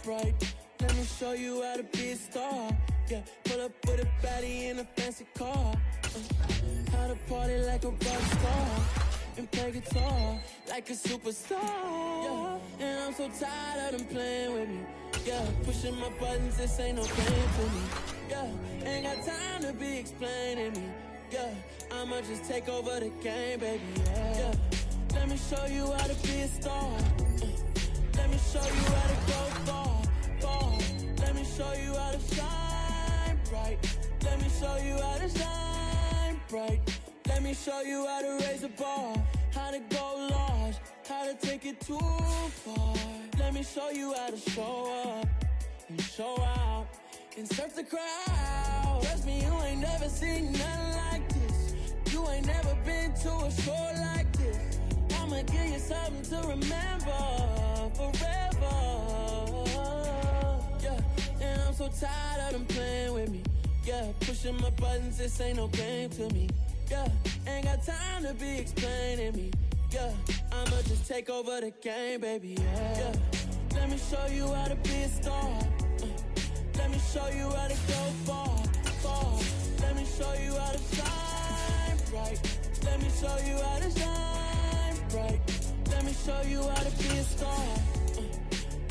right. Let me show you how to be a star. Yeah, pull up with a baddie in a fancy car. How to party like a rock star and play guitar like a superstar. Yeah, and I'm so tired of them playing with me. Yeah, pushing my buttons, this ain't no game to me. Yeah, ain't got time to be explaining me. Yeah, I'ma just take over the game, baby. Yeah, let me show you how to be a star. Let me show you how to go far, far. Let me show you how to shine bright. Let me show you how to shine bright. Let me show you how to raise a bar, how to go large, how to take it too far. Let me show you how to show up and show out and surf the crowd. Trust me, you ain't never seen nothing like this. You ain't never been to a show like this. I'ma give you something to remember forever. Yeah, and I'm so tired of them playing with me. Yeah, pushing my buttons, this ain't no game to me. Yeah, ain't got time to be explaining me. Yeah, I'ma just take over the game, baby. Yeah, let me show you how to be a star. Let me show you how to go far, far. Let me show you how to shine bright. Let me show you how to shine bright. Let me show you how to be a star.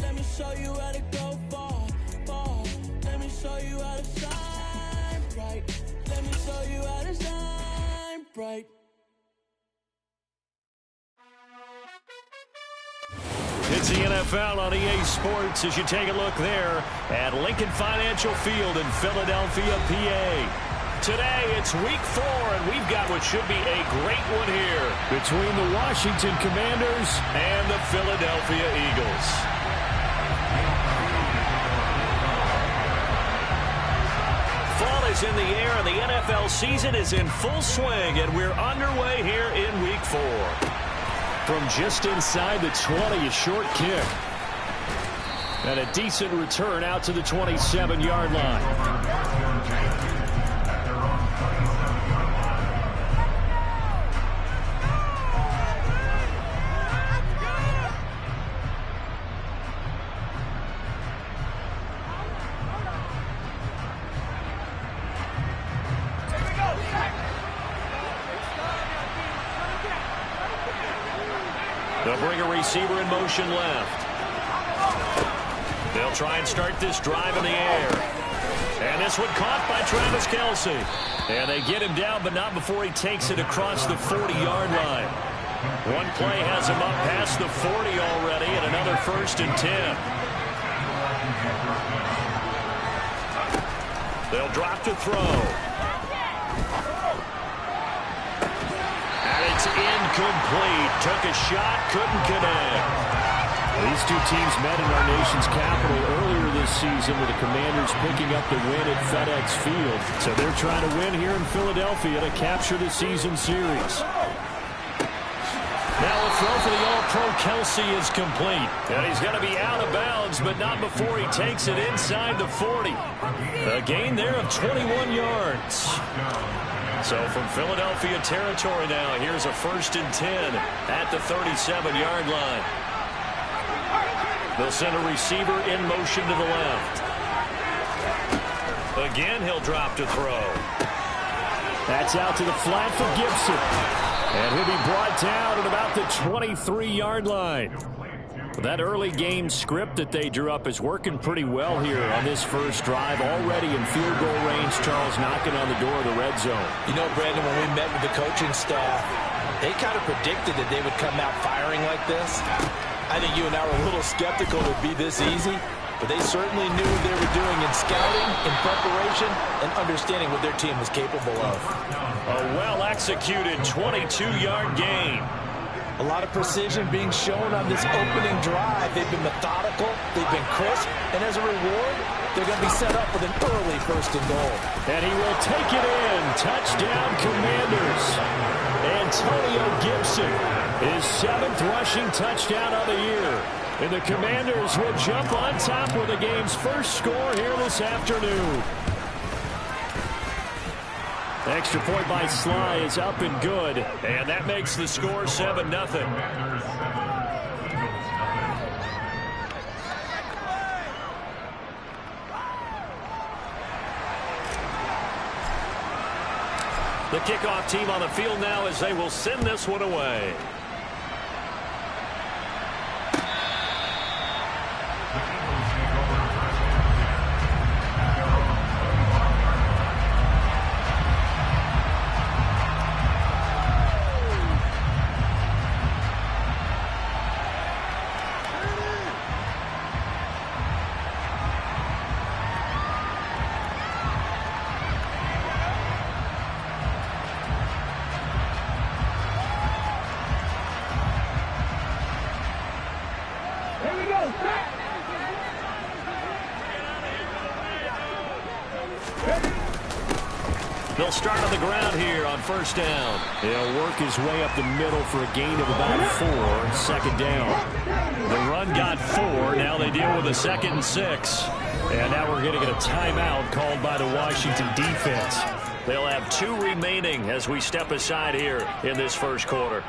Let me show you how to go far, far. Let me show you how to shine bright. Let me show you how to shine bright. It's the NFL on EA Sports as you take a look there at Lincoln Financial Field in Philadelphia, PA. Today, it's week 4, and we've got what should be a great one here between the Washington Commanders and the Philadelphia Eagles. Fall is in the air, and the NFL season is in full swing, and we're underway here in week 4. From just inside the 20, a short kick. And a decent return out to the 27-yard line. They'll bring a receiver in motion left. They'll try and start this drive in the air. And this one caught by Travis Kelce. And they get him down, but not before he takes it across the 40-yard line. One play has him up past the 40 already, and another 1st and 10. They'll drop to throw. It's incomplete. Took a shot, couldn't connect. These two teams met in our nation's capital earlier this season with the Commanders picking up the win at FedEx Field. So they're trying to win here in Philadelphia to capture the season series. Now a throw for the All-Pro Kelce is complete. And he's going to be out of bounds, but not before he takes it inside the 40. A gain there of 21 yards. So from Philadelphia territory now, here's a 1st and 10 at the 37-yard line. They'll send a receiver in motion to the left. Again, he'll drop to throw. That's out to the flat for Gibson. And he'll be brought down at about the 23-yard line. That early game script that they drew up is working pretty well here on this first drive. Already in field goal range, Charles knocking on the door of the red zone. You know, Brandon, when we met with the coaching staff, they kind of predicted that they would come out firing like this. I think you and I were a little skeptical it would be this easy, but they certainly knew what they were doing in scouting, in preparation, and understanding what their team was capable of. A well-executed 22-yard gain. A lot of precision being shown on this opening drive. They've been methodical, they've been crisp, and as a reward, they're going to be set up with an early 1st and goal. And he will take it in. Touchdown, Commanders. Antonio Gibson, his 7th rushing touchdown of the year. And the Commanders will jump on top with the game's first score here this afternoon. Extra point by Sly is up and good. And that makes the score 7-0. The kickoff team on the field now as they will send this one away. They'll start on the ground here on first down. He'll work his way up the middle for a gain of about 4. Second down. The run got 4. Now they deal with a 2nd and 6. And now we're going to get a timeout called by the Washington defense. They'll have 2 remaining as we step aside here in this first quarter.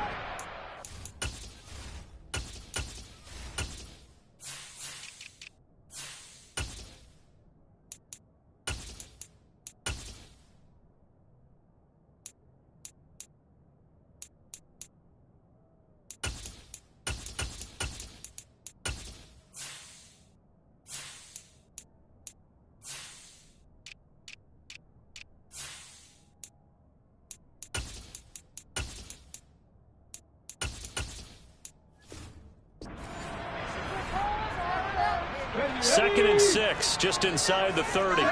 Second and 6, just inside the 30.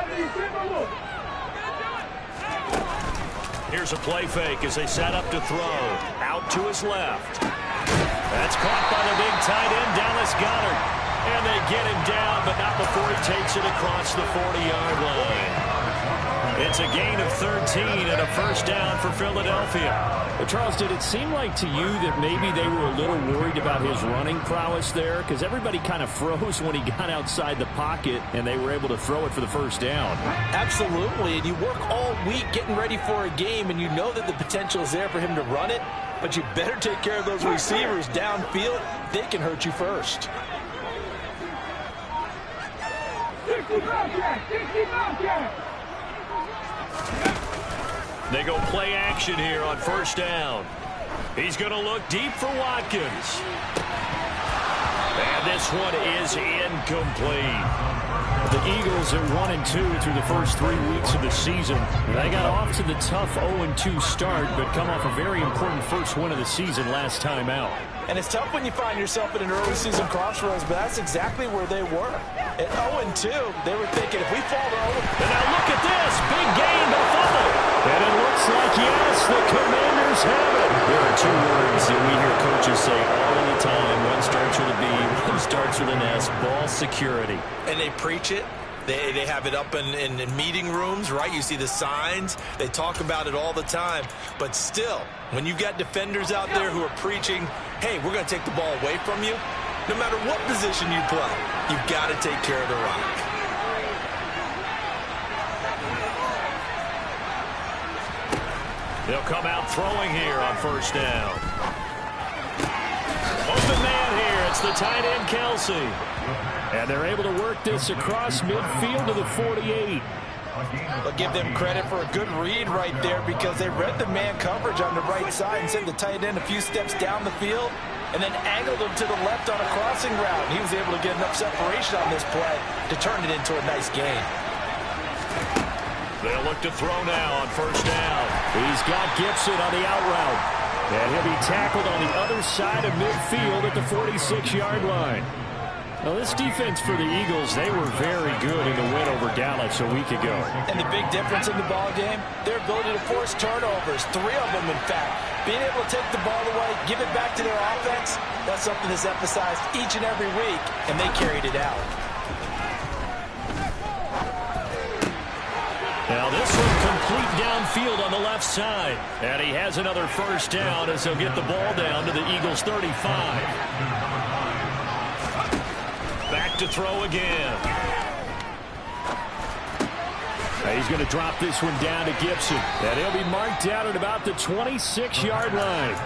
Here's a play fake as they set up to throw. Out to his left. That's caught by the big tight end, Dallas Goedert. And they get him down, but not before he takes it across the 40-yard line. It's a gain of 13 and a first down for Philadelphia. But Charles, did it seem like to you that maybe they were a little worried about his running prowess there? Because everybody kind of froze when he got outside the pocket, and they were able to throw it for the first down. Absolutely, and you work all week getting ready for a game, and you know that the potential is there for him to run it, but you better take care of those receivers downfield. They can hurt you first. They go play action here on first down. He's going to look deep for Watkins. And this one is incomplete. The Eagles are 1-2 through the first 3 weeks of the season. They got off to the tough 0-2 start, but come off a very important first win of the season last time out. And it's tough when you find yourself at an early season crossroads, but that's exactly where they were. At 0-2, they were thinking, if we fall to 0, and now look at this, big gain, but fumble. And it looks like, yes, the Commanders have it. There are 2 words that we hear coaches say all of the time. One starts with a B, one starts with an S, ball security. And they preach it. They have it up in meeting rooms, right? You see the signs. They talk about it all the time. But still, when you got defenders out there who are preaching, hey, we're going to take the ball away from you, no matter what position you play, you've got to take care of the rock. They'll come out throwing here on first down. Open man here. It's the tight end, Kelsey. And they're able to work this across midfield to the 48. I'll give them credit for a good read right there because they read the man coverage on the right side and sent the tight end a few steps down the field and then angled him to the left on a crossing route. He was able to get enough separation on this play to turn it into a nice gain. They'll look to throw now on first down. He's got Gibson on the out route. And he'll be tackled on the other side of midfield at the 46-yard line. Now, this defense for the Eagles, they were very good in the win over Dallas a week ago. And the big difference in the ball game, their ability to force turnovers, 3 of them, in fact. Being able to take the ball away, give it back to their offense, that's something that's emphasized each and every week, and they carried it out. Now this one complete downfield on the left side. And he has another first down as he'll get the ball down to the Eagles' 35. Back to throw again. He's going to drop this one down to Gibson. And he'll be marked out at about the 26-yard line.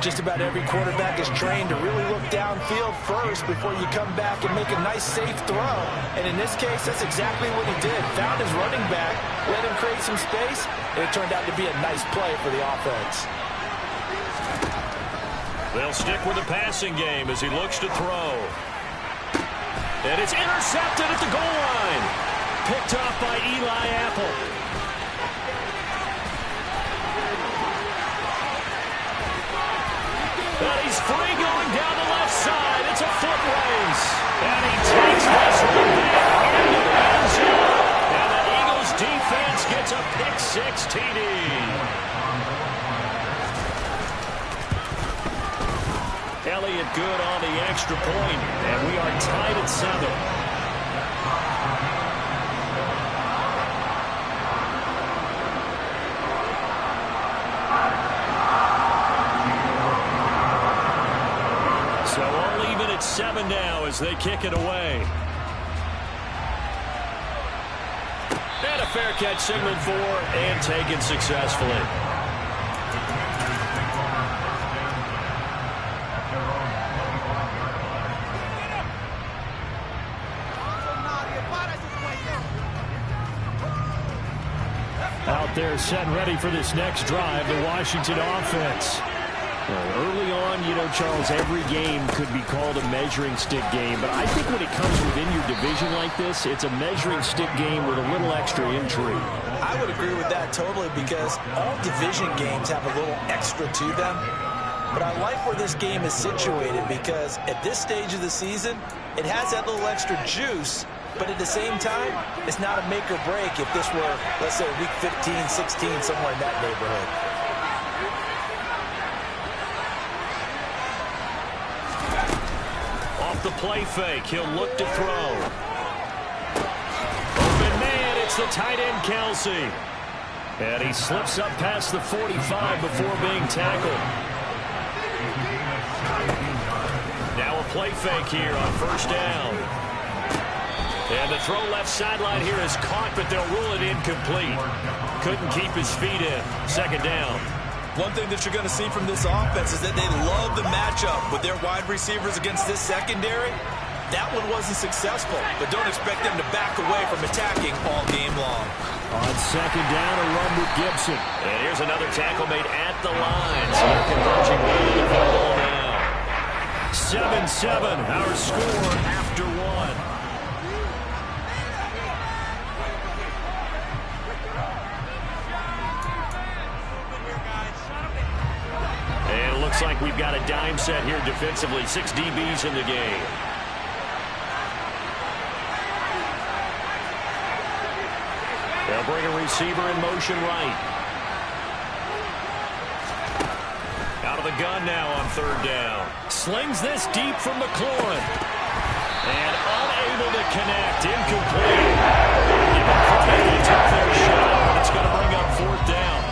Just about every quarterback is trained to really look downfield first before you come back and make a nice, safe throw. And in this case, that's exactly what he did. Found his running back, let him create some space, and it turned out to be a nice play for the offense. They'll stick with the passing game as he looks to throw. And it's intercepted at the goal line. Picked off by Eli Apple. And he's free going down the left side. It's a foot race. And he takes this one back into the end zone. And the Eagles defense gets a pick-6 TD. Elliott good on the extra point, and we are tied at 7. So all even at 7 now as they kick it away. And a fair catch signaled for and taken successfully. Out there set ready for this next drive, the Washington offense. Early on, you know, Charles, every game could be called a measuring stick game. But I think when it comes within your division like this, it's a measuring stick game with a little extra intrigue. I would agree with that totally because all division games have a little extra to them. But I like where this game is situated because at this stage of the season, it has that little extra juice. But at the same time, it's not a make or break if this were, let's say, week 15, 16, somewhere in that neighborhood. Off the play fake, he'll look to throw. Open man, it's the tight end, Kelsey. And he slips up past the 45 before being tackled. Now a play fake here on first down. And the throw left sideline here is caught, but they'll rule it incomplete. Couldn't keep his feet in. Second down. One thing that you're going to see from this offense is that they love the matchup with their wide receivers against this secondary. That one wasn't successful, but don't expect them to back away from attacking all game long. On second down, a run with Gibson. And here's another tackle made at the line. So they're converging right on the ball now. 7-7, our score after 1. Looks like we've got a dime set here defensively. 6 DBs in the game. They'll bring a receiver in motion right. Out of the gun now on third down. Slings this deep from McLaurin. And unable to connect. Incomplete. Give him credit. They took their shot. It's going to bring up fourth down.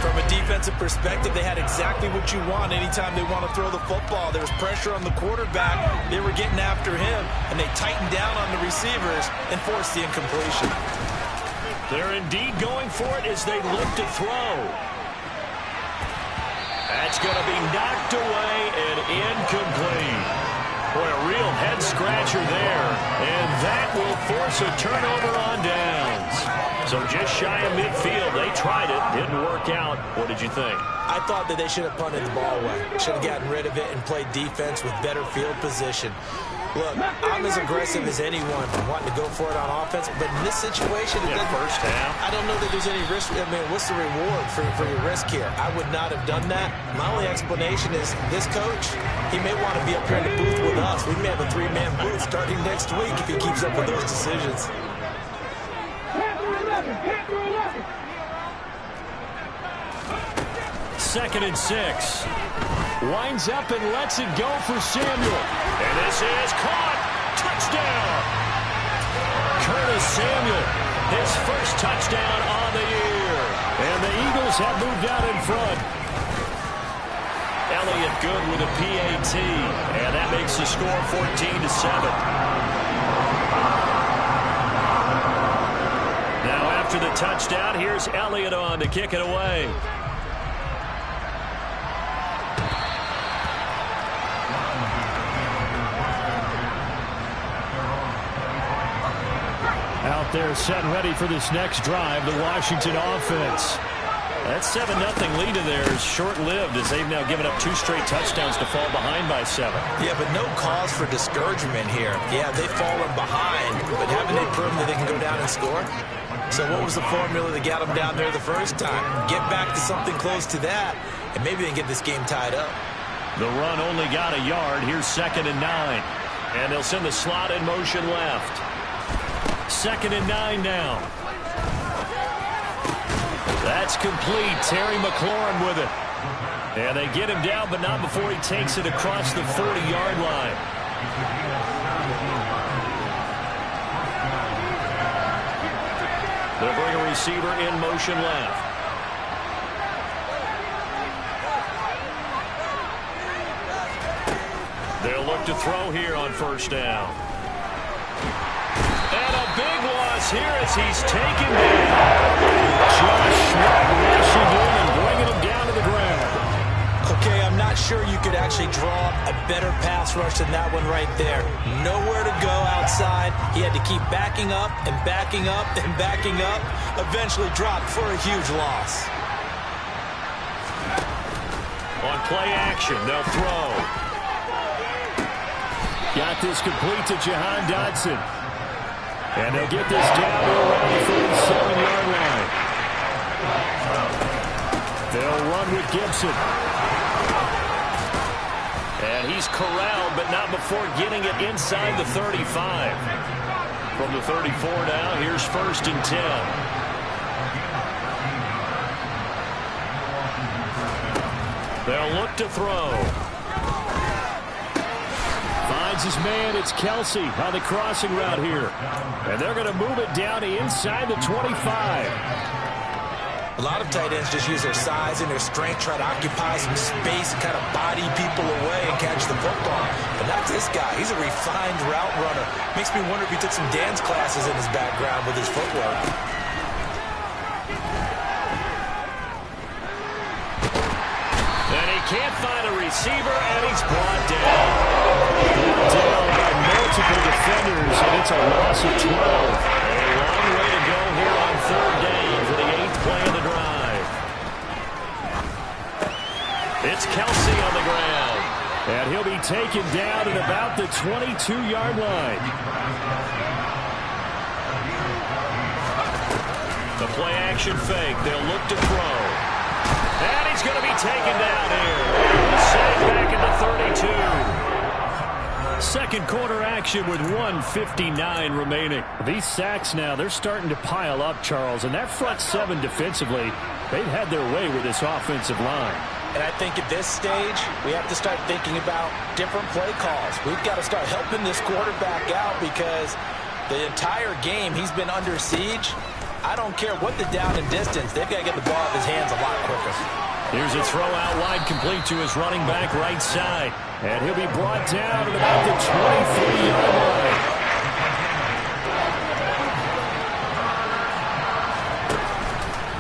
From a defensive perspective, they had exactly what you want anytime they want to throw the football. There was pressure on the quarterback. They were getting after him, and they tightened down on the receivers and forced the incompletion. They're indeed going for it as they look to throw. That's going to be knocked away and incomplete. Boy, a real head-scratcher there, and that will force a turnover on downs. So just shy of midfield. They tried it. Didn't work out. What did you think? I thought that they should have punted the ball away. Should have gotten rid of it and played defense with better field position. Look, I'm as aggressive as anyone wanting to go for it on offense, but in this situation, first half. I don't know that there's any risk. I mean, what's the reward for your risk here? I would not have done that. My only explanation is this coach, he may want to be up here in the booth with us. We may have a 3-man booth starting next week if he keeps up with those decisions. Second and 6. Winds up and lets it go for Samuel. And this is caught. Touchdown. Curtis Samuel, his first touchdown on the year. And the Eagles have moved out in front. Elliott good with a PAT. And that makes the score 14-7. Now after the touchdown, here's Elliott on to kick it away. out there set ready for this next drive, the Washington offense. That 7-0 lead of theirs is short-lived as they've now given up 2 straight touchdowns to fall behind by 7. Yeah, but no cause for discouragement here. Yeah, they've fallen behind, but haven't they proven that they can go down and score? So what was the formula that got them down there the first time? Get back to something close to that, and maybe they can get this game tied up. The run only got a yard. Here's 2nd and 9. And they'll send the slot in motion left. 2nd and 9 now. That's complete. Terry McLaurin with it. And they get him down, but not before he takes it across the 40-yard line. They'll bring a receiver in motion left. They'll look to throw here on 1st down. And a big loss here as he's taken down. Josh Sweat rushing in and bringing him down to the ground. Okay, I'm not sure you could actually draw a better pass rush than that one right there. Nowhere to go outside. He had to keep backing up and backing up and backing up. Eventually dropped for a huge loss. On play action, they'll throw. Got this complete to Jahan Dotson. And they'll get this down to around the 37-yard line. They'll run with Gibson. And he's corralled, but not before getting it inside the 35. From the 34 now, here's 1st and 10. They'll look to throw. Finds his man. It's Kelsey on the crossing route here. And they're going to move it down inside the 25. A lot of tight ends just use their size and their strength, try to occupy some space and kind of body people away and catch the football. But not this guy. He's a refined route runner. Makes me wonder if he took some dance classes in his background with his footwork. And he can't find a receiver, and he's brought down. Brought down by multiple defenders, and it's a loss of 12. A long way to go here on 3rd down for the 8th play of the drive. It's Kelsey on the ground. And he'll be taken down at about the 22-yard line. The play action fake. They'll look to throw. And he's going to be taken down here. Sacked back into 32. Second quarter action with 1:59 remaining. These sacks now, they're starting to pile up, Charles. And that front 7 defensively, they've had their way with this offensive line. And I think at this stage, we have to start thinking about different play calls. We've got to start helping this quarterback out because the entire game he's been under siege. I don't care what the down and distance. They've got to get the ball out of his hands a lot quicker. Here's a throw out wide complete to his running back right side. And he'll be brought down at about the 23-yard line.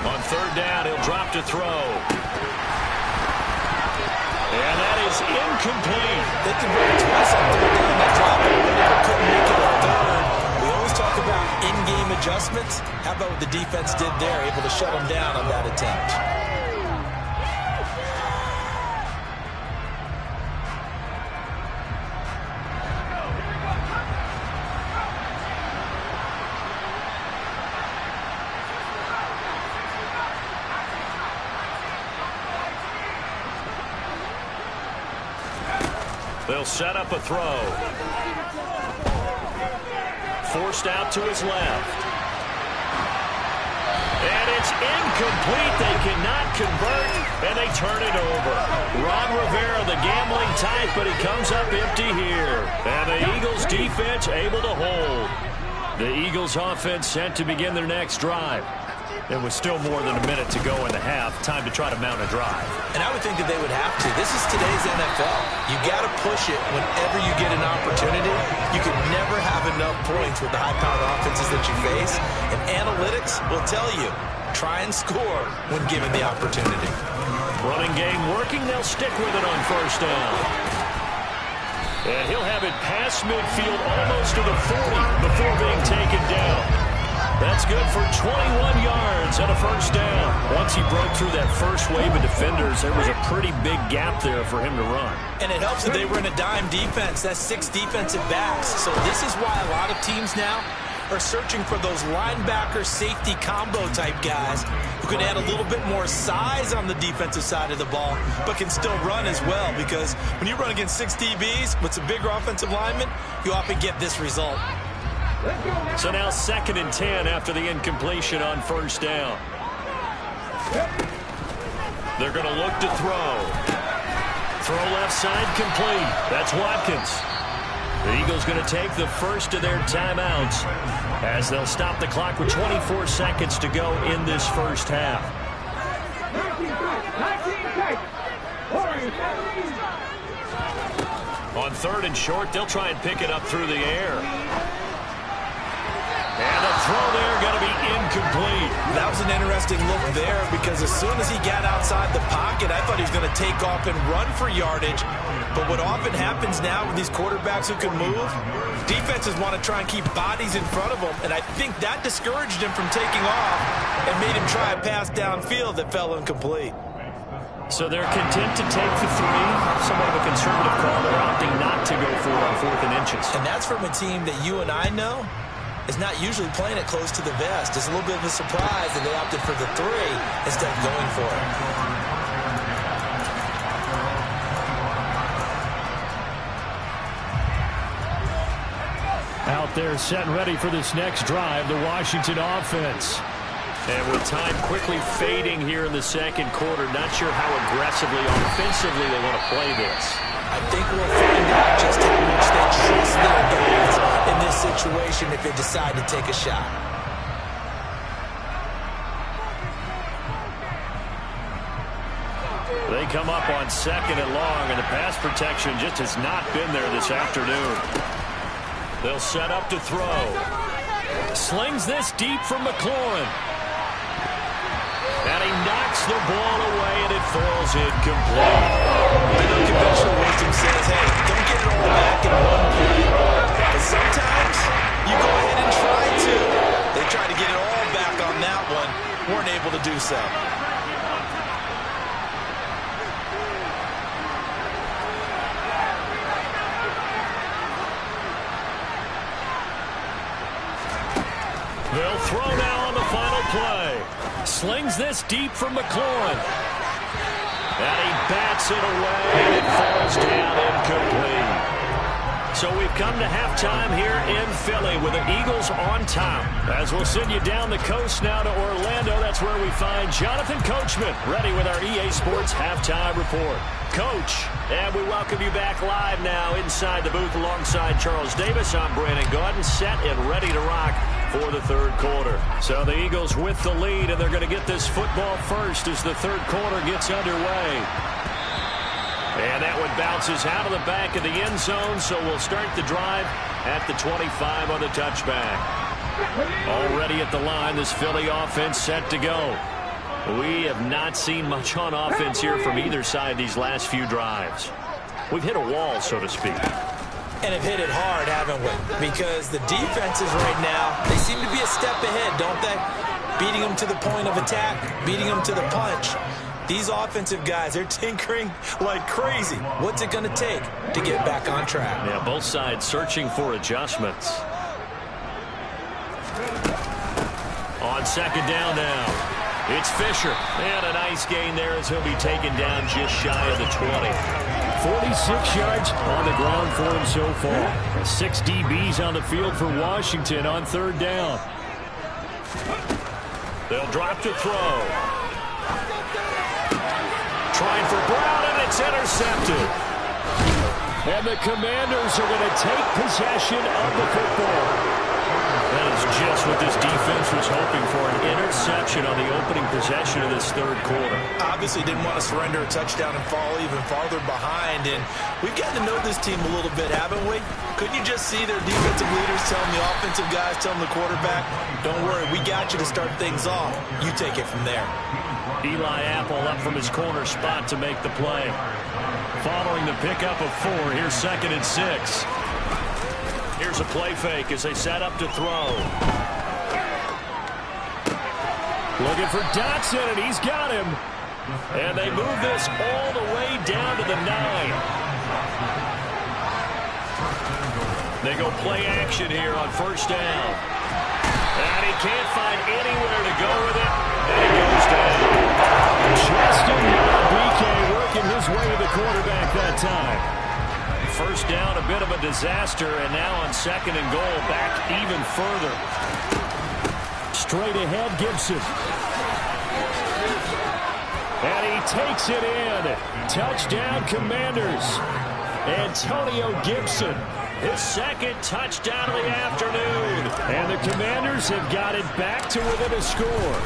On 3rd down, he'll drop to throw. And that is incomplete. They converted twice on 3rd down. That drop couldn't make it a 3rd. We always talk about in-game adjustments. How about what the defense did there, able to shut them down on that attempt? They'll set up a throw. Forced out to his left. And it's incomplete. They cannot convert, and they turn it over. Ron Rivera, the gambling type, but he comes up empty here. And the Eagles defense able to hold. The Eagles offense set to begin their next drive. There was still more than a minute to go in the half. Time to try to mount a drive. And I would think that they would have to. This is today's NFL. You got to push it whenever you get an opportunity. You can never have enough points with the high-powered offenses that you face. And analytics will tell you, try and score when given the opportunity. Running game working. They'll stick with it on 1st down. And he'll have it past midfield almost to the 40 before being taken down. That's good for 21 yards and a first down. Once he broke through that first wave of defenders, there was a pretty big gap there for him to run. And it helps that they were in a dime defense. That's 6 defensive backs. So this is why a lot of teams now are searching for those linebacker safety combo type guys who can add a little bit more size on the defensive side of the ball, but can still run as well, because when you run against 6 DBs with some bigger offensive linemen, you often get this result. So now 2nd and 10 after the incompletion on first down. They're going to look to throw. Throw left side complete. That's Watkins. The Eagles going to take the first of their timeouts as they'll stop the clock with 24 seconds to go in this first half. On 3rd and short, they'll try and pick it up through the air. And the throw there going to be incomplete. That was an interesting look there, because as soon as he got outside the pocket, I thought he was going to take off and run for yardage. But what often happens now with these quarterbacks who can move, defenses want to try and keep bodies in front of them, and I think that discouraged him from taking off and made him try a pass downfield that fell incomplete. So they're content to take the 3. Somewhat of a conservative call. They're opting not to go for it on 4th and inches. And that's from a team that you and I know is not usually playing it close to the vest. It's a little bit of a surprise that they opted for the 3 instead of going for it. Out there set and ready for this next drive, the Washington offense. And with time quickly fading here in the 2nd quarter, not sure how aggressively or offensively they want to play this. I think we'll find out just how much they trust their guys in this situation if they decide to take a shot. They come up on 2nd and long, and the pass protection just has not been there this afternoon. They'll set up to throw. Slings this deep from McLaurin. And he knocks the ball away, and it falls incomplete. I know conventional wisdom says, hey, don't get it all back in one play. But sometimes you go ahead and try to. They tried to get it all back on that one. Weren't able to do so. They'll throw now on the final play. Slings this deep from McLaurin. And he bats it away, and it falls down incomplete. So we've come to halftime here in Philly with the Eagles on top. As we'll send you down the coast now to Orlando, that's where we find Jonathan Coachman, ready with our EA Sports Halftime Report. Coach, and we welcome you back live now inside the booth alongside Charles Davis. I'm Brandon Gaudin, set and ready to rock for the 3rd quarter. So the Eagles with the lead, and they're going to get this football first as the 3rd quarter gets underway. And that one bounces out of the back of the end zone, so we'll start the drive at the 25 on the touchback. Already at the line, this Philly offense set to go. We have not seen much on offense here from either side these last few drives. We've hit a wall, so to speak. And have hit it hard, haven't we? Because the defenses right now, they seem to be a step ahead, don't they? Beating them to the point of attack, beating them to the punch. These offensive guys, they're tinkering like crazy. What's it going to take to get back on track? Yeah, both sides searching for adjustments. On 2nd down now, it's Fisher. And a nice gain there as he'll be taken down just shy of the 20. 46 yards on the ground for him so far. 6 DBs on the field for Washington on 3rd down. They'll drop to throw. Trying for Brown, and it's intercepted. And the Commanders are going to take possession of the football. That is just what this defense was hoping for, an interception on the opening possession of this 3rd quarter. Obviously didn't want to surrender a touchdown and fall even farther behind, and we've gotten to know this team a little bit, haven't we? Couldn't you just see their defensive leaders telling the offensive guys, telling the quarterback, don't worry, we got you to start things off. You take it from there. Eli Apple up from his corner spot to make the play. Following the pickup of 4, here's 2nd and 6. Here's a play fake as they set up to throw. Looking for Dotson, and he's got him. And they move this all the way down to the 9. They go play action here on first down. And he can't find anywhere to go with it. And he goes down. Justin BK working his way to the quarterback that time. First down, a bit of a disaster, and now on second and goal, back even further. Straight ahead, Gibson. And he takes it in. Touchdown, Commanders. Antonio Gibson, his second touchdown of the afternoon. And the Commanders have got it back to within a score.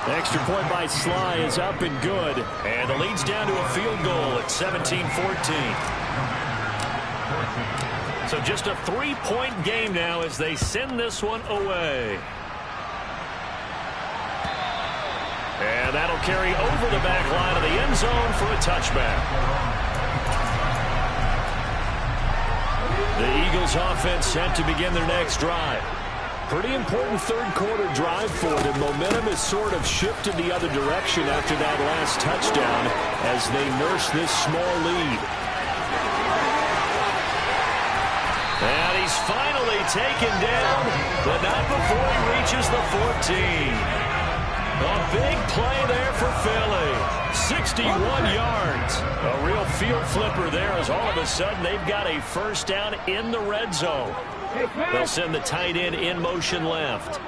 The extra point by Sly is up and good. And the lead's down to a field goal at 17-14. So just a 3-point game now as they send this one away. And that'll carry over the back line of the end zone for a touchback. The Eagles offense set to begin their next drive. Pretty important third quarter drive for them. Momentum has sort of shifted the other direction after that last touchdown as they nurse this small lead. And he's finally taken down, but not before he reaches the 14. A big play there for Philly. 61 yards. A real field flipper there as all of a sudden they've got a first down in the red zone. They'll send the tight end in motion left.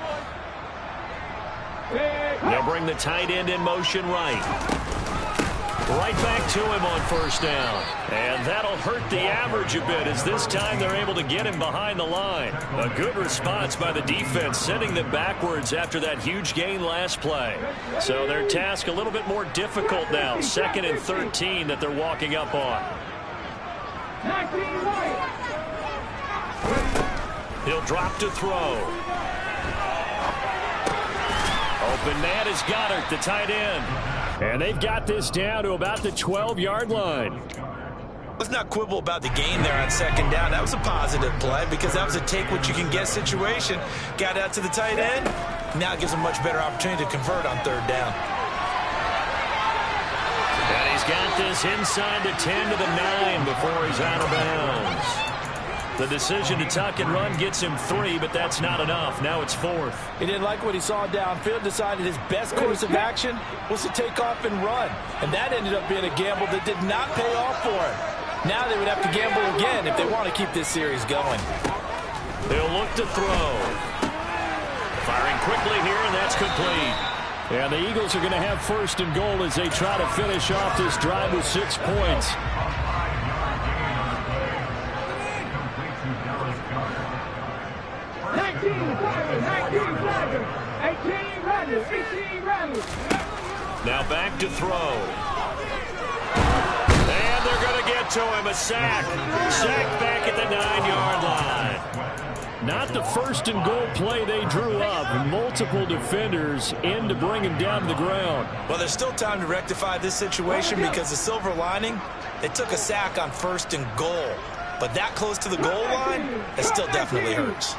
They'll bring the tight end in motion right. Right back to him on first down. And that'll hurt the average a bit as this time they're able to get him behind the line. A good response by the defense, sending them backwards after that huge gain last play. So their task a little bit more difficult now. 2nd and 13 that they're walking up on. He'll drop to throw. Open man is Goddard, the tight end. And they've got this down to about the 12-yard line. Let's not quibble about the gain there on second down. That was a positive play because that was a take-what-you-can-get situation. Got out to the tight end. Now it gives them a much better opportunity to convert on third down. And he's got this inside the 10 to the 9 before he's out of bounds. The decision to tuck and run gets him 3, but that's not enough. Now it's 4th. He didn't like what he saw downfield, decided his best course of action was to take off and run. And that ended up being a gamble that did not pay off for him. Now they would have to gamble again if they want to keep this series going. They'll look to throw. Firing quickly here, and that's complete. And the Eagles are going to have first and goal as they try to finish off this drive with 6 points. Now back to throw. And they're going to get to him. A sack. Sack back at the 9-yard line. Not the first and goal play they drew up. Multiple defenders in to bring him down to the ground. Well, there's still time to rectify this situation because the silver lining, they took a sack on first and goal. But that close to the goal line, it still definitely hurts.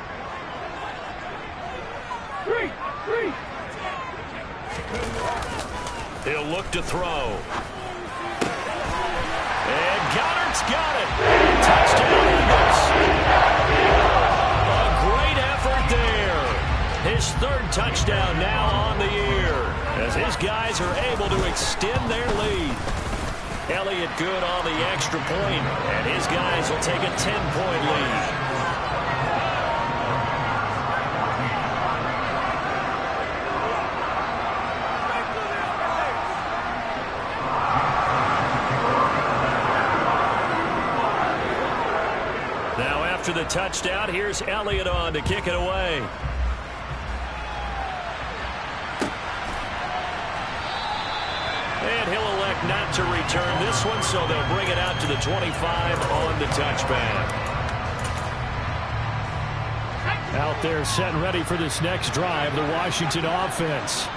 He'll look to throw. And Goddard's got it. Touchdown Eagles. A great effort there. His 3rd touchdown now on the year as his guys are able to extend their lead. Elliott good on the extra point, and his guys will take a 10-point lead. After the touchdown, here's Elliott on to kick it away. And he'll elect not to return this one, so they'll bring it out to the 25 on the touchback. Out there set and ready for this next drive, the Washington offense.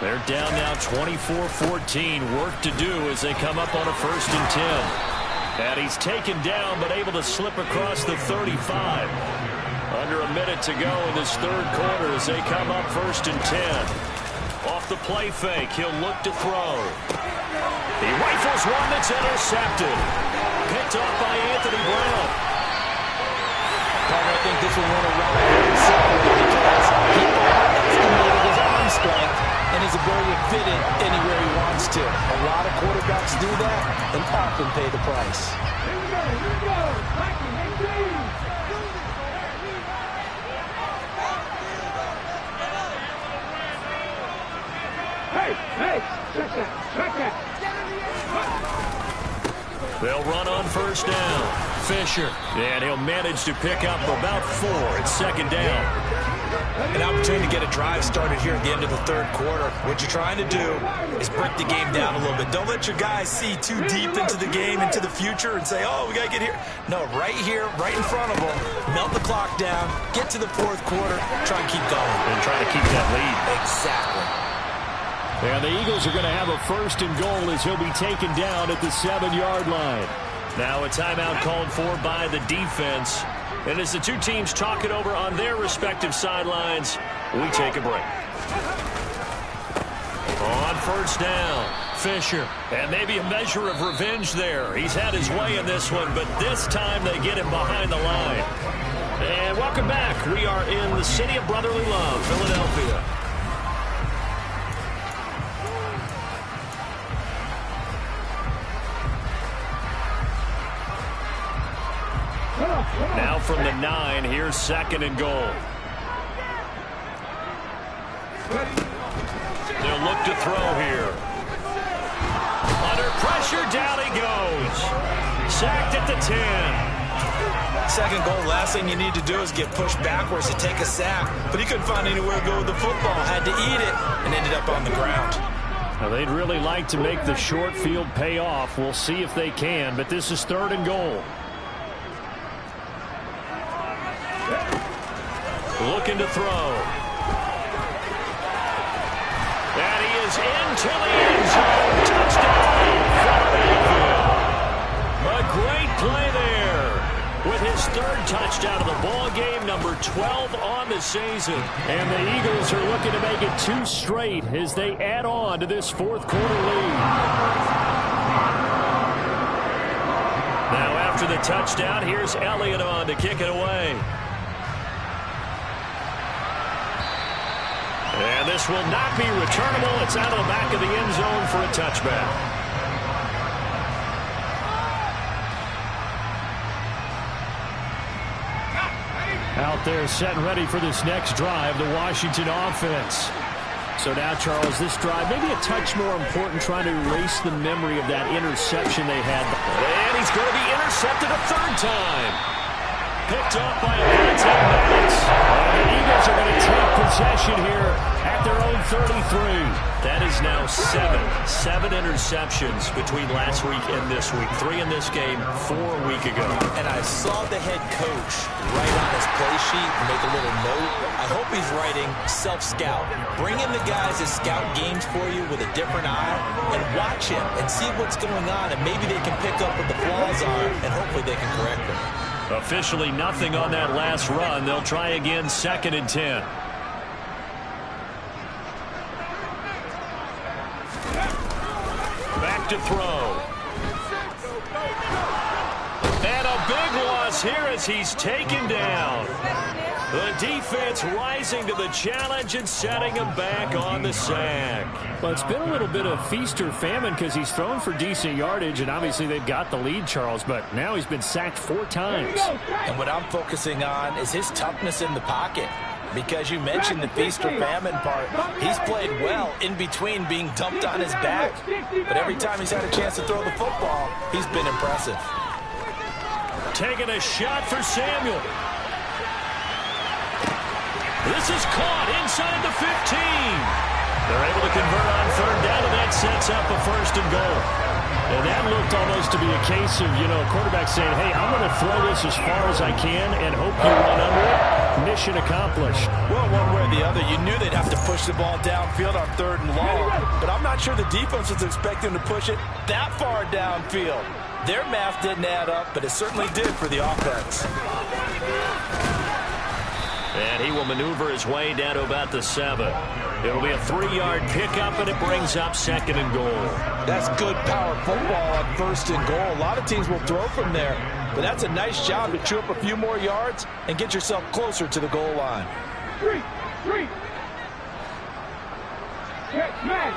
They're down now 24-14. Work to do as they come up on a 1st and 10. And he's taken down but able to slip across the 35. Under a minute to go in this third quarter as they come up 1st and 10. Off the play fake, he'll look to throw. He rifles one that's intercepted. Picked off by Anthony Brown. I think this will win a round very simply because he overestimated his arm strength and his ability to fit it anywhere he wants to. A lot of quarterbacks do that and often pay the price. Hey, check that. They'll run on 1st down. Fisher, and he'll manage to pick up about 4 at 2nd down. An opportunity to get a drive started here at the end of the third quarter. What you're trying to do is break the game down a little bit. Don't let your guys see too deep into the game, into the future, and say, oh, we got to get here. No, right here, right in front of them, melt the clock down, get to the fourth quarter, try and keep going. And try to keep that lead. Exactly. And the Eagles are going to have a 1st and goal as he'll be taken down at the 7-yard line. Now a timeout called for by the defense. And as the two teams talk it over on their respective sidelines, we take a break. On 1st down, Fisher. And maybe a measure of revenge there. He's had his way in this one, but this time they get him behind the line. And welcome back. We are in the city of brotherly love, Philadelphia. Now from the 9, here's 2nd and goal. They'll look to throw here. Under pressure, down he goes. Sacked at the 10. 2nd goal, last thing you need to do is get pushed backwards to take a sack. But he couldn't find anywhere to go with the football. Had to eat it and ended up on the ground. Now, they'd really like to make the short field pay off. We'll see if they can, but this is 3rd and goal. Looking to throw. And he is into the end zone. Touchdown, Philadelphia. A great play there with his 3rd touchdown of the ball game, number 12 on the season. And the Eagles are looking to make it 2 straight as they add on to this 4th quarter lead. Now after the touchdown, here's Elliott on to kick it away. And this will not be returnable. It's out of the back of the end zone for a touchback. Out there set and ready for this next drive, the Washington offense. So now, Charles, this drive maybe a touch more important, trying to erase the memory of that interception they had. And he's going to be intercepted a 3rd time. Picked up by about 10 minutes. The Eagles are going to take possession here at their own 33. That is now 7 interceptions between last week and this week. 3 in this game, 4 a week ago. And I saw the head coach write on his play sheet and make a little note. I hope he's writing self-scout. Bring in the guys that scout games for you with a different eye and watch him and see what's going on, and maybe they can pick up what the flaws are and hopefully they can correct them. Officially nothing on that last run. They'll try again, 2nd and 10. Back to throw. And a big loss here as he's taken down. The defense rising to the challenge and setting him back on the sack. Well, it's been a little bit of feast or famine because he's thrown for decent yardage, and obviously they've got the lead, Charles, but now he's been sacked 4 times. And what I'm focusing on is his toughness in the pocket. Because you mentioned the feast or famine part. He's played well in between being dumped on his back. But every time he's had a chance to throw the football, he's been impressive. Taking a shot for Samuel. This is caught inside the 15. They're able to convert on 3rd down, and that sets up a 1st and goal. And that looked almost to be a case of, a quarterback saying, hey, I'm going to throw this as far as I can and hope you run under it. Mission accomplished. Well, one way or the other, you knew they'd have to push the ball downfield on 3rd and long. But I'm not sure the defense was expecting to push it that far downfield. Their math didn't add up, but it certainly did for the offense. And he will maneuver his way down to about the 7. It'll be a 3-yard pickup, and it brings up 2nd and goal. That's good power football on 1st and goal. A lot of teams will throw from there, but that's a nice job to chew up a few more yards and get yourself closer to the goal line. Three. Check man.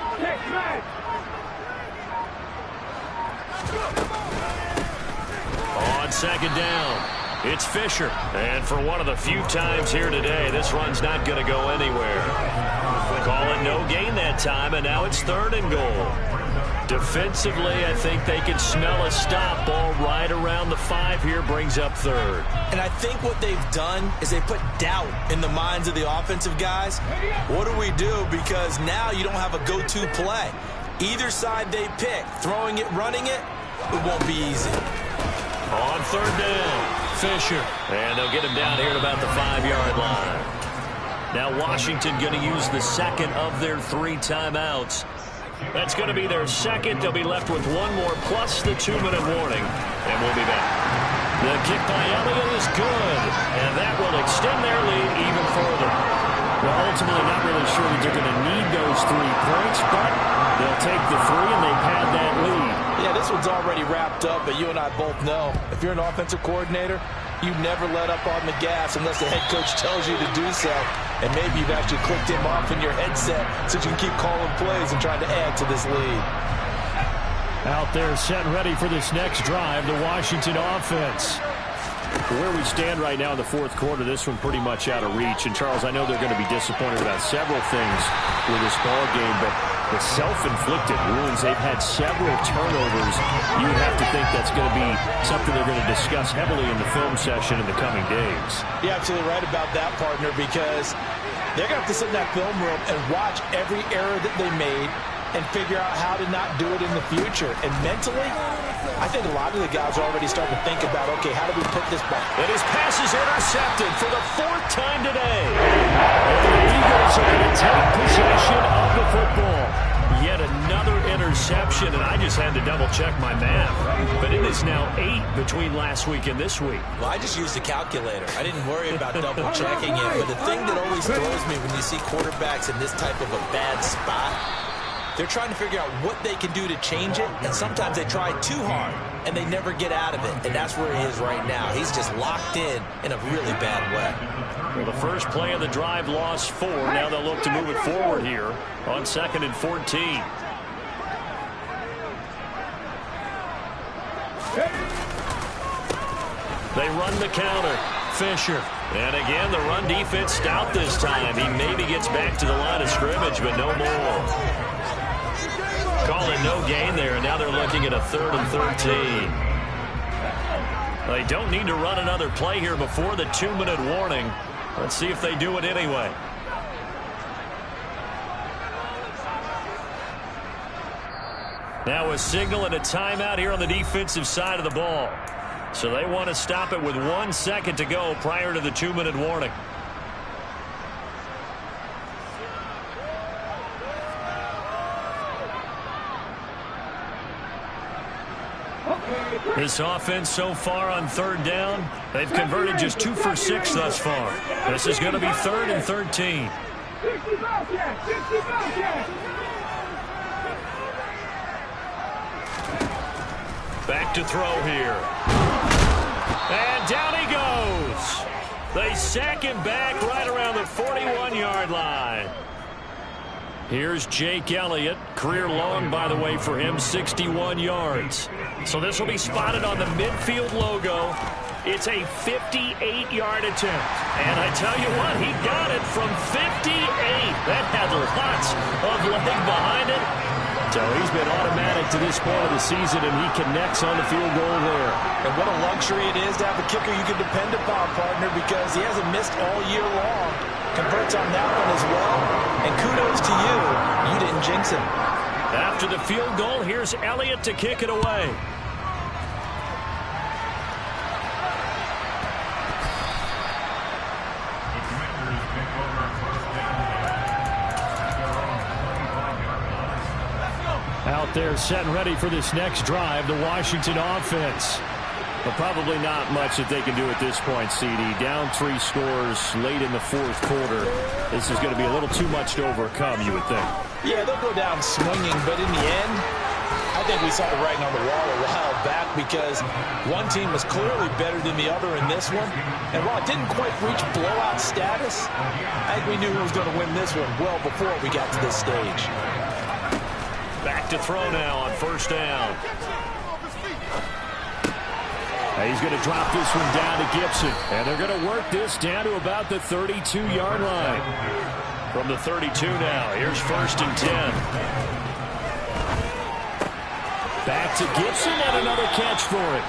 On 2nd down, it's Fisher. And for one of the few times here today, this run's not going to go anywhere. Call it no gain that time, and now it's 3rd and goal. Defensively, I think they can smell a stop. Ball right around the 5 here, brings up 3rd. And I think what they've done is they put doubt in the minds of the offensive guys. What do we do? Because now you don't have a go-to play. Either side they pick, throwing it, running it, it won't be easy. On 3rd down, Fisher. And they'll get him down here at about the 5-yard line. Now Washington going to use the 2nd of their 3 timeouts. That's going to be their 2nd. They'll be left with 1 more plus the 2-minute warning. And we'll be back. The kick by Elliott is good. And that will extend their lead even further. Well, ultimately not really sure that they're going to need those 3 points, but they'll take the 3 and they've had that lead. Yeah, this one's already wrapped up, but you and I both know if you're an offensive coordinator, you never let up on the gas unless the head coach tells you to do so. And maybe you've actually clicked him off in your headset so you can keep calling plays and trying to add to this lead. Out there set and ready for this next drive, the Washington offense. Where we stand right now in the 4th quarter, this one pretty much out of reach. And, Charles, I know they're going to be disappointed about several things with this ball game, but the self-inflicted wounds, they've had several turnovers. You would have to think that's going to be something they're going to discuss heavily in the film session in the coming days. You're absolutely right about that, partner, because they're going to have to sit in that film room and watch every error that they made and figure out how to not do it in the future. And mentally, I think a lot of the guys are already starting to think about, okay, how do we put this back? And his pass is intercepted for the 4th time today. And the Eagles are going to take possession of the football. Yet another interception, and I just had to double-check my math. But it is now 8 between last week and this week. Well, I just used the calculator. I didn't worry about double-checking it. But the thing that always throws me when you see quarterbacks in this type of a bad spot, they're trying to figure out what they can do to change it, and sometimes they try too hard, and they never get out of it, and that's where he is right now. He's just locked in a really bad way. Well, the first play of the drive lost 4. Now they'll look to move it forward here on 2nd and 14. They run the counter. Fisher. And again, the run defense stout this time. He maybe gets back to the line of scrimmage, but no more. Call it no gain there, and now they're looking at a 3rd and 13. They don't need to run another play here before the 2-minute warning. Let's see if they do it anyway. Now a signal and a timeout here on the defensive side of the ball. So they want to stop it with 1 second to go prior to the 2-minute warning. This offense so far on 3rd down, they've converted just 2 for 6 thus far. This is going to be 3rd and 13. Back to throw here. And down he goes. They sack him back right around the 41-yard line. Here's Jake Elliott. Career long, by the way, for him, 61 yards. So this will be spotted on the midfield logo. It's a 58-yard attempt. And I tell you what, he got it from 58. That had lots of leg behind it. So he's been automatic to this point of the season, and he connects on the field goal there. And what a luxury it is to have a kicker you can depend upon, partner, because he hasn't missed all year long. Converts on that one as well. And kudos to you. You didn't jinx him. After the field goal, here's Elliott to kick it away. Out there set and ready for this next drive, the Washington offense. But probably not much that they can do at this point, CD. Down 3 scores late in the fourth quarter. This is going to be a little too much to overcome, you would think. Yeah, they'll go down swinging, but in the end, I think we saw the writing on the wall a while back because one team was clearly better than the other in this one. And while it didn't quite reach blowout status, I think we knew who was going to win this one well before we got to this stage. Back to throw now on first down. He's going to drop this one down to Gibson. And they're going to work this down to about the 32-yard line. From the 32 now, here's first and 10. Back to Gibson and another catch for it.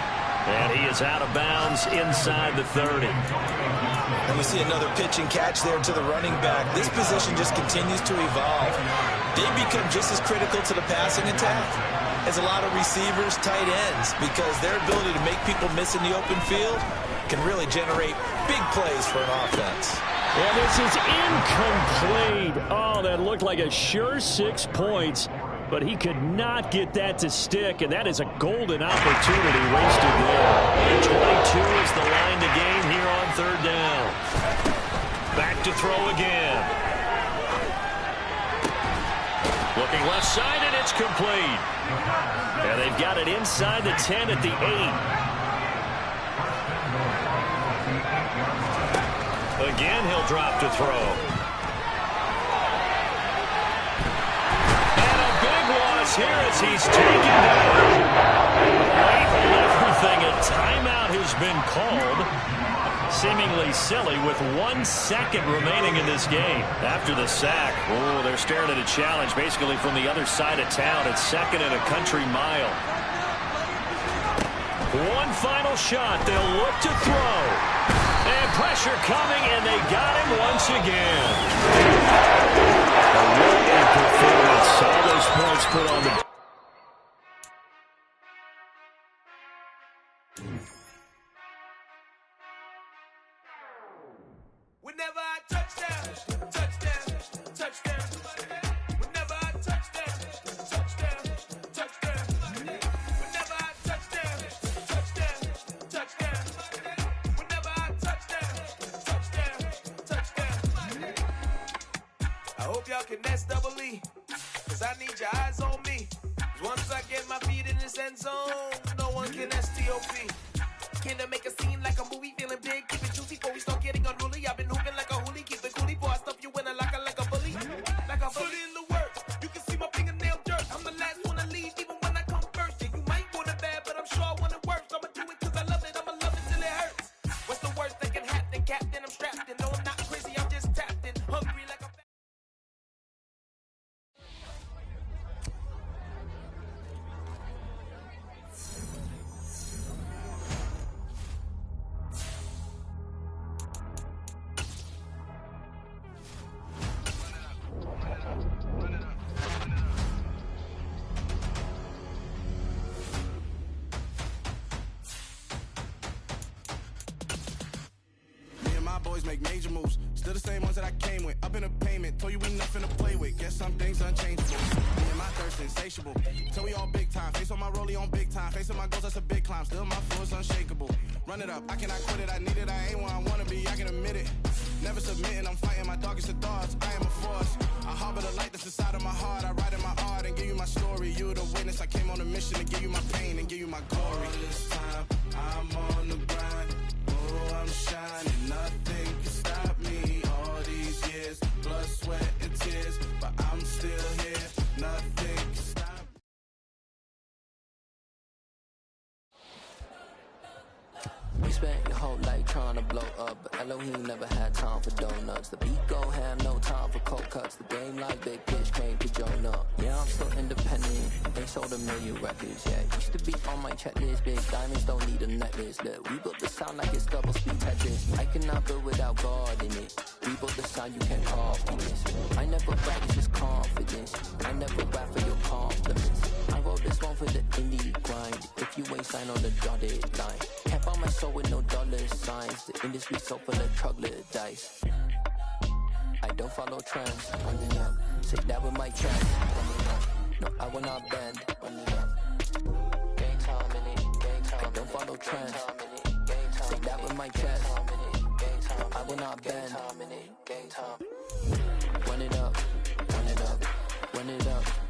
And he is out of bounds inside the 30. And we see another pitch and catch there to the running back. This position just continues to evolve. They become just as critical to the passing attack as a lot of receivers, tight ends, because their ability to make people miss in the open field can really generate big plays for an offense. And this is incomplete. Oh, that looked like a sure 6 points, but he could not get that to stick, and that is a golden opportunity wasted there. 22 is the line to gain here on third down. Back to throw again. Looking left side, and it's complete. And they've got it inside the 10 at the 8. Again, he'll drop to throw. And a big loss here as he's taken down. Late in everything, a timeout has been called. Seemingly silly with 1 second remaining in this game. After the sack, oh, they're staring at a challenge basically from the other side of town. It's second and a country mile. One final shot. They'll look to throw. And pressure coming, and they got him once again. What a performance. All those points put on the... Whenever I touchdown, touchdown, touchdown. Whenever I touchdown, touchdown, touchdown. Whenever I touchdown, touchdown, touchdown. Whenever I touchdown, touchdown, touchdown. I hope y'all can nest double E, cause I need your eyes on me. Once I get my feet in this end zone, no one can STOP. Can I make a scene like a movie, feeling big, keep it juicy before we start getting unruly. I've been hooping like a hoolie, keep it coolie before I stuff you in a locker like a bully. Like a bully in the work, you can see my fingernail dirt. I'm the last one to leave, even when I come first. Yeah, you might want it bad, but I'm sure I want it worse. I'ma do it cause I love it, I'ma love it till it hurts. What's the worst that can happen, Captain? I'm strapped in, no I'm not crazy, I'm just tapped in. Hungry like a... Boys make major moves, still the same ones that I came with. Up in the payment, told you we nothing to play with. Guess some things unchangeable. Me and my thirst insatiable. Till we all big time. Face on my rollie on big time. Facing my goals, that's a big climb. Still my flow is unshakable. Run it up, I cannot quit it. I need it, I ain't where I wanna be. I can admit it. Never submitting, I'm fighting my darkest of thoughts. I am a force. I harbor the light that's inside of my heart. I write in my art and give you my story. You the witness. I came on a mission to give you my pain and give you my glory. All this time, I'm on the grind. Oh, I'm shining. Nothing can stop me. All these years, blood, sweat, and tears, but I'm still here. Nothing can stop me. You spent your whole life trying to blow up, but Elohim never had time for donuts. The beat go ham, no time for cold cuts. The game like big bitch came to join up. Yeah, I'm still independent. They sold 1 million records, yeah. Used to be on my checklist. Big diamonds don't need a necklace. Look, we built the sound like it's double speed Tetris. I cannot build without God in it. We built the sound you can't copy this. I never brag, it's just confidence. I never rap for your compliments. I wrote this one for the indie grind. If you ain't signed on the dotted line, can't buy my soul with no dollar signs. The industry so full of troglodytes. I don't follow trends. Say that with my chest. No, I will not bend. Gang time in it, gang time. I don't follow trends. Say that with my chest. I will not bend. Run it up.